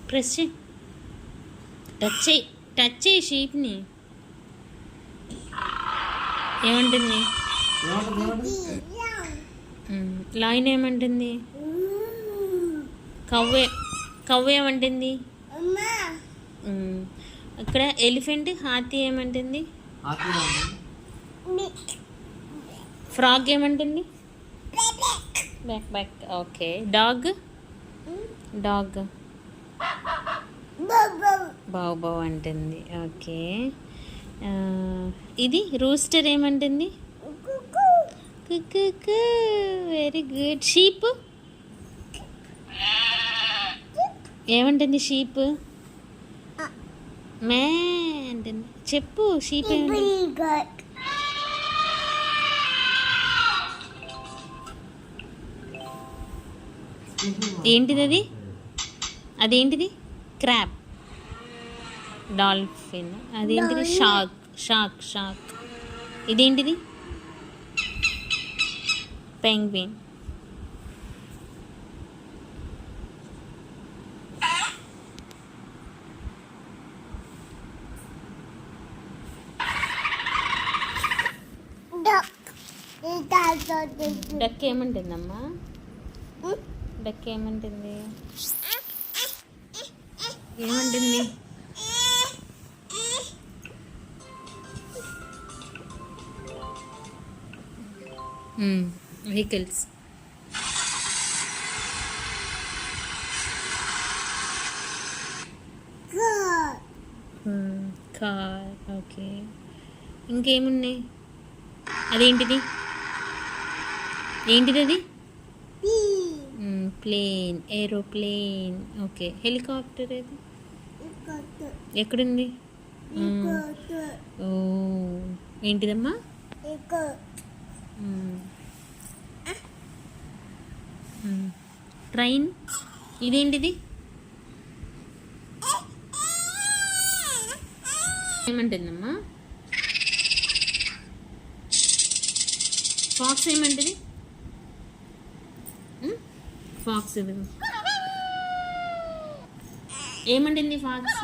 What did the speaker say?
Press చేయి, touch చేయి షీప్ని. ఏమంటుంది? లైన్ ఏమంటుంది? కవ్వ ఏమంటుంది? ఇక్కడ ఎలిఫెంట్ హాతీ ఏమంటుంది? ఫ్రాగ్ ఏమంటుంది? Back back. ఓకే. డాగ్ బావ్ బావ్ అంటుంది. ఓకే. ఇది రూస్టర్ ఏమంటుంది? కుక్కు. Very good. షీప్ ఏమంటుంది? షీప్ మే అంటుంది. చెప్పు, షీప్ ఏమంటుంది? ఏంటిది అది? అదేంటిది? క్రాబ్. డాల్ఫిన్. అదేంటిది? షార్క్. ఇదేంటిది? పెంగ్విన్. డక్ ఏమంటుందమ్మా? డక్ ఏమంటుంది? ఏమంటుంది? వెహికల్స్. కార్. ఓకే. ఇంకేమున్నాయి? అదేంటిది? ఏంటిది అది? Plane, aeroplane. ఓకే. హెలికాప్టర్ ఏది? ఎక్కడుంది? ఓ, ఏంటిదమ్మా? ట్రైన్. ఇదేంటిది? ఏమంటుందమ్మా? ఫాక్స్ ఏమంటుంది? ఫాక్స్ ఏమంటుంది? ఫాక్స్